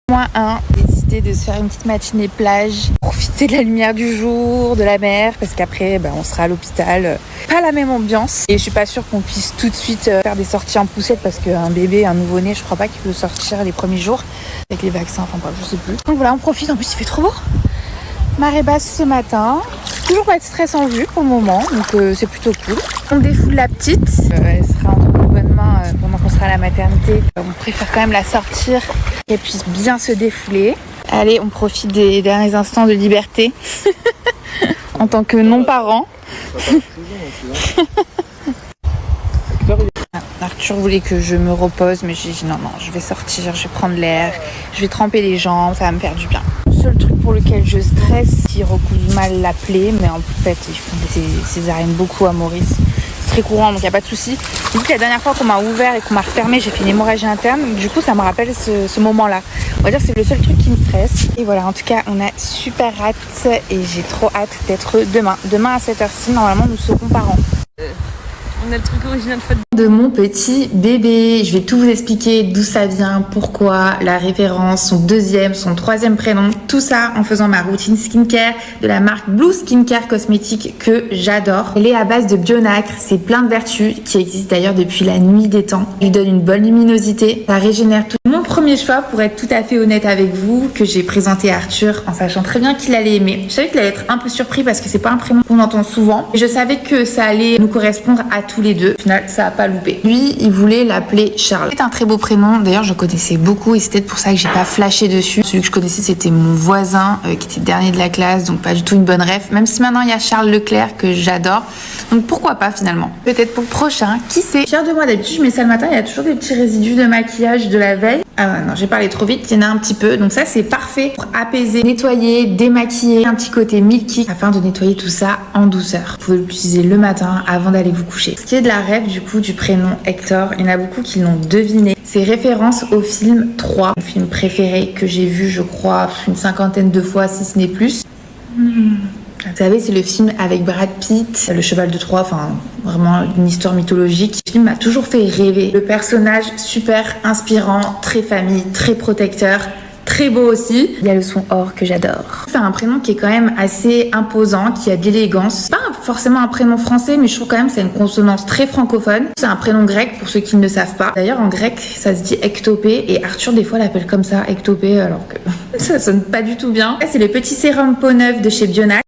-1, décidé de se faire une petite matinée plage, profiter de la lumière du jour, de la mer, parce qu'après on sera à l'hôpital, pas la même ambiance. Et je suis pas sûre qu'on puisse tout de suite faire des sorties en poussette, parce qu'un bébé, un nouveau-né, je crois pas qu'il peut sortir les premiers jours avec les vaccins, enfin bref, je sais plus. Donc voilà, on profite, en plus il fait trop beau. Marée basse ce matin, toujours pas de stress en vue pour le moment, donc c'est plutôt cool. On défoule la petite, elle sera entre nos bonnes mains pendant qu'on sera à la maternité. On préfère quand même la sortir, qu'elle puisse bien se défouler. Allez, on profite des derniers instants de liberté en tant que non-parent. Arthur voulait que je me repose, mais j'ai dit non, je vais sortir, je vais prendre l'air, je vais tremper les jambes, ça va me faire du bien. Le seul truc pour lequel je stresse, c'est qu'ils recousent mal la plaie, mais en fait ils font des césariennes beaucoup à Maurice. C'est très courant, donc il n'y a pas de souci. Vu que la dernière fois qu'on m'a ouvert et qu'on m'a refermé, j'ai fait une hémorragie interne, du coup ça me rappelle ce moment-là. On va dire que c'est le seul truc qui me stresse. Et voilà, en tout cas on a super hâte et j'ai trop hâte d'être demain. Demain à cette heure-ci, normalement nous serons parents. On a le truc original De mon petit bébé. Je vais tout vous expliquer d'où ça vient, pourquoi, la référence, son deuxième, son troisième prénom, tout ça en faisant ma routine skincare de la marque Blue Skincare Cosmétique que j'adore. Elle est à base de bionacre, c'est plein de vertus qui existent d'ailleurs depuis la nuit des temps. Il donne une bonne luminosité, ça régénère tout. Mon premier choix, pour être tout à fait honnête avec vous, que j'ai présenté à Arthur en sachant très bien qu'il allait aimer. Je savais qu'il allait être un peu surpris parce que c'est pas un prénom qu'on entend souvent. Et je savais que ça allait nous correspondre à tous les deux. Au final, ça a pas loupé. Lui, il voulait l'appeler Charles. C'est un très beau prénom. D'ailleurs, je connaissais beaucoup et c'était pour ça que j'ai pas flashé dessus. Celui que je connaissais, c'était mon voisin qui était dernier de la classe, donc pas du tout une bonne ref. Même si maintenant il y a Charles Leclerc que j'adore. Donc pourquoi pas finalement. Peut-être pour le prochain, qui sait. Fière de moi, d'habitude, je mets ça le matin. Il y a toujours des petits résidus de maquillage de la veille. Ah ouais, non, j'ai parlé trop vite. Il y en a un petit peu. Donc ça, c'est parfait pour apaiser, nettoyer, démaquiller. Un petit côté milky afin de nettoyer tout ça en douceur. Vous pouvez l'utiliser le matin avant d'aller vous coucher. Ce qui est de la ref du coup du prénom Hector, il y en a beaucoup qui l'ont deviné. C'est référence au film 3, mon film préféré que j'ai vu, je crois, une 50aine de fois, si ce n'est plus. Vous savez, c'est le film avec Brad Pitt, le cheval de Troie, enfin vraiment une histoire mythologique. Le film m'a toujours fait rêver. Le personnage super inspirant, très famille, très protecteur. Très beau aussi. Il y a le son or que j'adore. C'est un prénom qui est quand même assez imposant, qui a de l'élégance. Pas forcément un prénom français, mais je trouve quand même que c'est une consonance très francophone. C'est un prénom grec pour ceux qui ne le savent pas. D'ailleurs, en grec, ça se dit Ectopée et Arthur, des fois, l'appelle comme ça, Ectopée, alors que ça sonne pas du tout bien. Là, c'est le petit sérum peau neuve de chez Bionac.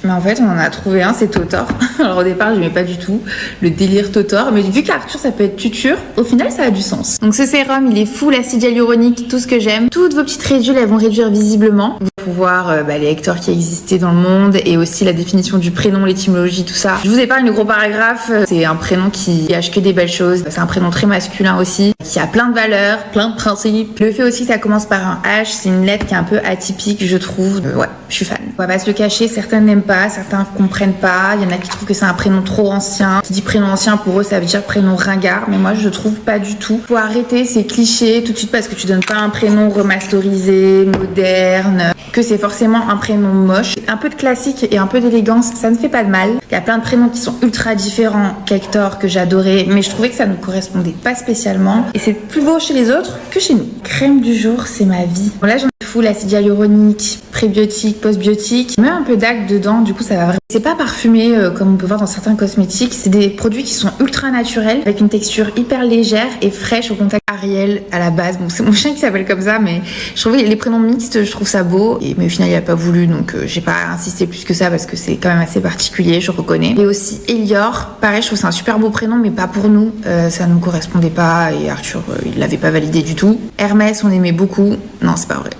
Mais en fait, on en a trouvé un, c'est Totor. Alors au départ, je n'aimais pas du tout le délire Totor, mais vu qu'Arthur, ça peut être tuture, au final, ça a du sens. Donc ce sérum, il est full acide hyaluronique, tout ce que j'aime. Toutes vos petites ridules, elles vont réduire visiblement. Vous pouvez voir les Hector qui existaient dans le monde et aussi la définition du prénom, l'étymologie, tout ça. Je vous épargne le gros paragraphe. C'est un prénom qui gâche que des belles choses. C'est un prénom très masculin aussi, qui a plein de valeurs, plein de principes. Le fait aussi que ça commence par un H, c'est une lettre qui est un peu atypique, je trouve. Ouais, je suis fan. On va pas se le cacher, certains n'aiment pas, certains comprennent pas. Il y en a qui trouvent que c'est un prénom trop ancien. Qui dit prénom ancien, pour eux, ça veut dire prénom ringard. Mais moi, je trouve pas du tout. Faut arrêter ces clichés tout de suite parce que tu donnes pas un prénom remasterisé, moderne, que c'est forcément un prénom moche. Un peu de classique et un peu d'élégance, ça ne fait pas de mal. Il y a plein de prénoms qui sont ultra différents qu'Hector, que j'adorais, mais je trouvais que ça ne correspondait pas spécialement. Et c'est plus beau chez les autres que chez nous. Crème du jour, c'est ma vie. Bon, là, j'en ai full acide hyaluronique, prébiotique, postbiotique. Je mets un peu d'acne dedans, du coup, ça va vraiment. C'est pas parfumé comme on peut voir dans certains cosmétiques. C'est des produits qui sont ultra naturels, avec une texture hyper légère et fraîche au contact. Ariel à la base, bon, c'est mon chien qui s'appelle comme ça, mais je trouvais les prénoms mixtes, je trouve ça beau. Mais au final, il a pas voulu, donc j'ai pas insisté plus que ça parce que c'est quand même assez particulier, je reconnais. Et aussi Elior, pareil, je trouve c'est un super beau prénom, mais pas pour nous. Ça ne nous correspondait pas et Arthur, il l'avait pas validé du tout. Hermès, on aimait beaucoup. Non, c'est pas vrai.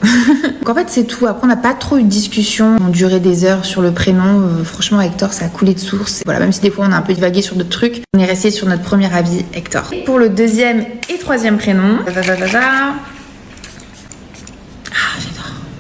Donc en fait, c'est tout. Après, on n'a pas trop eu de discussion. On durait des heures sur le prénom. Franchement, Hector, ça a coulé de source. Voilà, même si des fois, on a un peu divagué sur d'autres trucs, on est resté sur notre premier avis, Hector. Et pour le deuxième et troisième prénom, j'adore.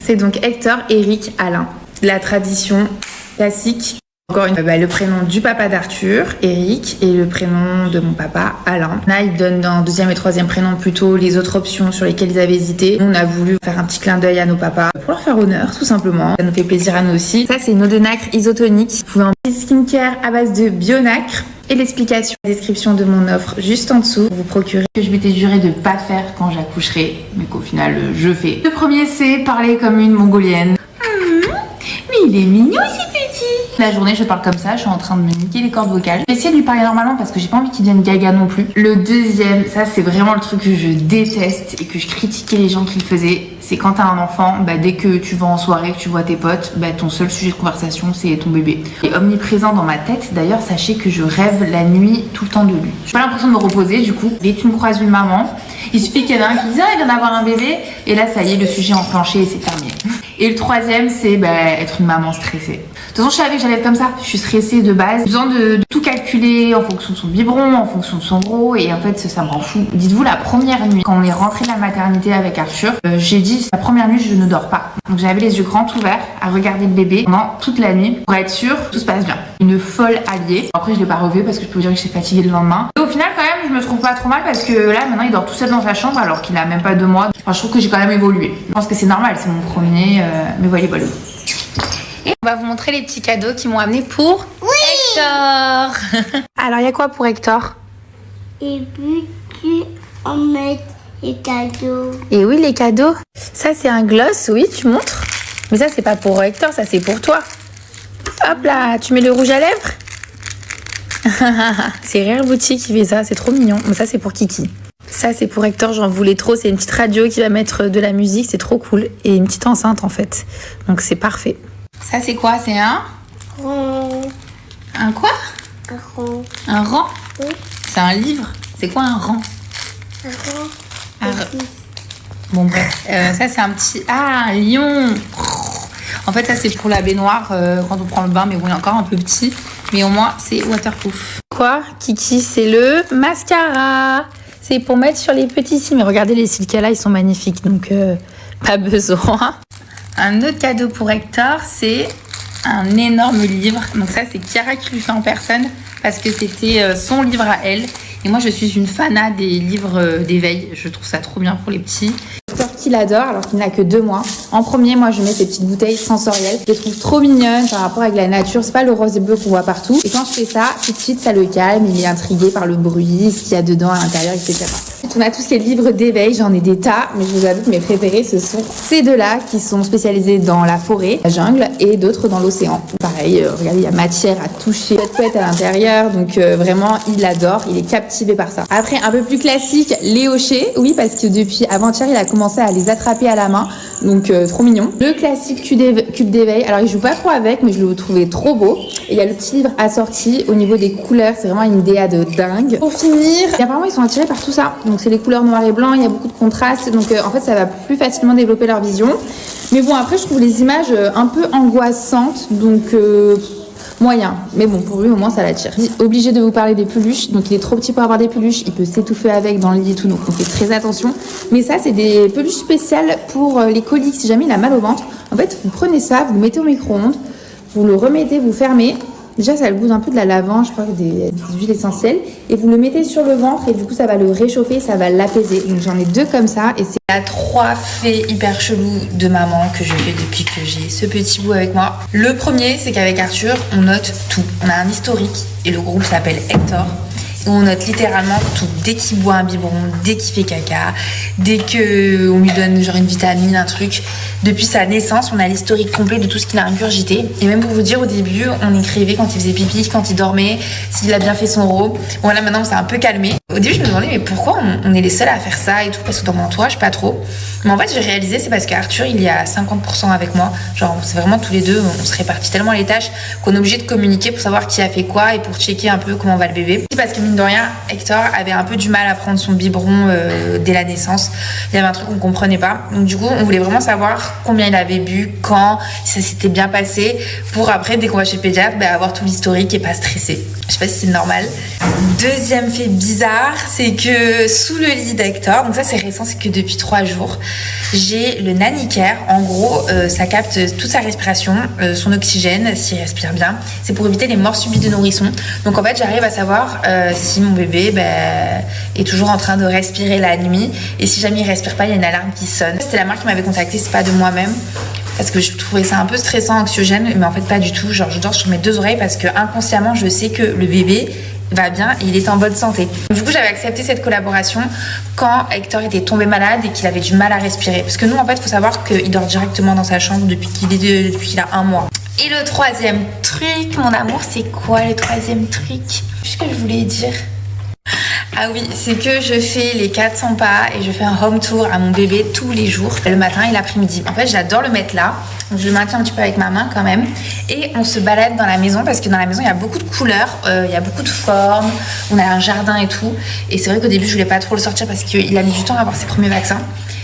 C'est donc Hector Eric Alain. La tradition classique. Encore le prénom du papa d'Arthur, Eric, et le prénom de mon papa, Alain. Là, ils donnent dans deuxième et troisième prénom plutôt les autres options sur lesquelles ils avaient hésité. On a voulu faire un petit clin d'œil à nos papas pour leur faire honneur, tout simplement. Ça nous fait plaisir à nous aussi. Ça, c'est une eau de nacre isotonique. Vous pouvez en petit skincare à base de bio-nacre. Et l'explication, la description de mon offre juste en dessous. Vous procurez que je m'étais juré de pas faire quand j'accoucherai, mais qu'au final, je fais. Le premier, c'est parler comme une mongolienne. Mais il est mignon, ce petit. La journée, je parle comme ça, je suis en train de me niquer les cordes vocales. Je vais essayer de lui parler normalement parce que j'ai pas envie qu'il devienne gaga non plus. Le deuxième, ça c'est vraiment le truc que je déteste et que je critiquais les gens qui le faisaient. C'est quand t'as un enfant, dès que tu vas en soirée, que tu vois tes potes, ton seul sujet de conversation c'est ton bébé. Il est omniprésent dans ma tête. D'ailleurs, sachez que je rêve la nuit tout le temps de lui. J'ai pas l'impression de me reposer du coup. Dès que tu me croises une maman, il suffit qu'il y en a un qui dise il vient d'avoir un bébé et là ça y est, le sujet enclenché et c'est terminé. Et le troisième, c'est être une maman stressée. De toute façon, je savais que j'allais être comme ça. Je suis stressée de base. J'ai besoin de tout calculer en fonction de son biberon, en fonction de son gros. Et en fait, ça me rend fou. Dites-vous, la première nuit, quand on est rentré de la maternité avec Arthur, j'ai dit, la première nuit, je ne dors pas. Donc j'avais les yeux grands ouverts à regarder le bébé pendant toute la nuit pour être sûre que tout se passe bien. Une folle alliée. Après, je l'ai pas revu parce que je peux vous dire que j'étais fatiguée le lendemain. Et au final, quand même, je me trouve pas trop mal parce que là, maintenant, il dort tout seul dans sa chambre alors qu'il a même pas 2 mois. Enfin, je trouve que j'ai quand même évolué. Je pense que c'est normal, c'est mon premier. Mais voilà. Et on va vous montrer les petits cadeaux qu'ils m'ont amenés pour Hector. Alors, il y a quoi pour Hector? Et puis, tu en mets les cadeaux. Et oui, les cadeaux. Ça, c'est un gloss, oui, tu montres. Mais ça, c'est pas pour Hector, ça, c'est pour toi. Hop là, tu mets le rouge à lèvres. C'est Rare Boutique qui fait ça, c'est trop mignon. Mais ça, c'est pour Kiki. Ça, c'est pour Hector, j'en voulais trop. C'est une petite radio qui va mettre de la musique, c'est trop cool. Et une petite enceinte, en fait. Donc, c'est parfait. Ça, c'est quoi? C'est un... Un quoi? Un rang. Un rang? Oui. C'est un livre. C'est quoi un rang? Un rang. Bon, bref. Ça, c'est un petit... Ah, un lion. En fait, ça, c'est pour la baignoire quand on prend le bain. Mais bon, il est encore un peu petit. Mais au moins, c'est waterproof. Quoi, Kiki? C'est le mascara. C'est pour mettre sur les petits cils. Mais regardez, les cils qu'elle a, ils sont magnifiques. Donc, pas besoin. Un autre cadeau pour Hector, c'est un énorme livre. Donc ça, c'est Chiara qui lui fait en personne parce que c'était son livre à elle. Et moi, je suis une fanat des livres d'éveil. Je trouve ça trop bien pour les petits. Hector qui l'adore alors qu'il n'a que 2 mois. En premier, moi, je mets ces petites bouteilles sensorielles. Je les trouve trop mignonnes par rapport avec la nature. C'est pas le rose et bleu qu'on voit partout. Et quand je fais ça, tout de suite, ça le calme. Il est intrigué par le bruit, ce qu'il y a dedans à l'intérieur, etc. On a tout ce qui est livres d'éveil, j'en ai des tas, mais je vous avoue que mes préférés, ce sont ces deux-là qui sont spécialisés dans la forêt, la jungle et d'autres dans l'océan. Pareil, regardez, il y a matière à toucher, couette à l'intérieur, donc vraiment, il l'adore, il est captivé par ça. Après, un peu plus classique, les hochets, oui, parce que depuis avant-hier, il a commencé à les attraper à la main, donc trop mignon. Le classique cube d'éveil, alors il joue pas trop avec, mais je le trouvais trop beau. Et il y a le petit livre assorti au niveau des couleurs, c'est vraiment une DA de dingue. Pour finir, apparemment, ils sont attirés par tout ça, donc c'est les couleurs noir et blanc, il y a beaucoup de contrastes, donc en fait ça va plus facilement développer leur vision. Mais bon, après je trouve les images un peu angoissantes, donc moyen. Mais bon, pour lui au moins ça l'attire. Obligé de vous parler des peluches, donc il est trop petit pour avoir des peluches, il peut s'étouffer avec dans le lit et tout, donc on fait très attention. Mais ça c'est des peluches spéciales pour les coliques, si jamais il a mal au ventre. En fait vous prenez ça, vous le mettez au micro-ondes, vous le remettez, vous fermez. Déjà, ça a le goût un peu de la lavande, je crois, des huiles essentielles. Et vous le mettez sur le ventre et du coup, ça va le réchauffer, ça va l'apaiser. Donc, j'en ai 2 comme ça. Et c'est la 3 faits hyper chelous de maman que je fais depuis que j'ai ce petit bout avec moi. Le premier, c'est qu'avec Arthur, on note tout. On a un historique et le groupe s'appelle Hector. Où on note littéralement tout. Dès qu'il boit un biberon, dès qu'il fait caca, dès qu'on lui donne genre une vitamine, un truc. Depuis sa naissance, on a l'historique complet de tout ce qu'il a ingurgité. Et même pour vous dire, au début, on écrivait quand il faisait pipi, quand il dormait, s'il a bien fait son rot. Bon là maintenant, on s'est un peu calmé. Au début, je me demandais mais pourquoi on est les seuls à faire ça et tout, parce que dans mon entourage, pas trop. Mais en fait, j'ai réalisé, c'est parce qu'Arthur, il est à 50% avec moi. Genre, c'est vraiment tous les deux, on se répartit tellement les tâches qu'on est obligé de communiquer pour savoir qui a fait quoi et pour checker un peu comment va le bébé. Parce que mine de rien, Hector avait un peu du mal à prendre son biberon dès la naissance. Il y avait un truc qu'on comprenait pas. Donc du coup, on voulait vraiment savoir combien il avait bu, quand, si ça s'était bien passé, pour après, dès qu'on va chez le pédiatre, avoir tout l'historique et pas stresser. Je sais pas si c'est normal. Deuxième fait bizarre, voir, c'est que sous le lit d'Hector, donc ça c'est récent, c'est que depuis 3 jours, j'ai le Nanny Care. En gros, ça capte toute sa respiration, son oxygène, s'il respire bien. C'est pour éviter les morts subites de nourrissons. Donc en fait, j'arrive à savoir si mon bébé est toujours en train de respirer la nuit. Et si jamais il respire pas, il y a une alarme qui sonne. C'était la marque qui m'avait contactée, c'est pas de moi-même. Parce que je trouvais ça un peu stressant, anxiogène, mais en fait pas du tout. Genre je dors sur mes 2 oreilles parce que inconsciemment je sais que le bébé va bien et il est en bonne santé. Du coup j'avais accepté cette collaboration quand Hector était tombé malade et qu'il avait du mal à respirer. Parce que nous en fait il faut savoir qu'il dort directement dans sa chambre depuis qu'il a 1 mois. Et le 3e truc, mon amour, c'est quoi le 3e truc? Qu'est-ce que je voulais dire? Ah oui, c'est que je fais les 400 pas et je fais un home tour à mon bébé tous les jours, le matin et l'après-midi. En fait, j'adore le mettre là. Donc, je le maintiens un petit peu avec ma main quand même. Et on se balade dans la maison parce que dans la maison, il y a beaucoup de couleurs, il y a beaucoup de formes. On a un jardin et tout. Et c'est vrai qu'au début, je voulais pas trop le sortir parce qu'il a mis du temps à avoir ses premiers vaccins.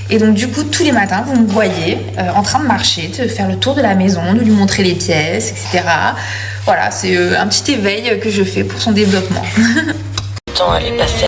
Et donc du coup, tous les matins, vous me voyez en train de marcher, de faire le tour de la maison, de lui montrer les pièces, etc. Voilà, c'est un petit éveil que je fais pour son développement. Elle est passée.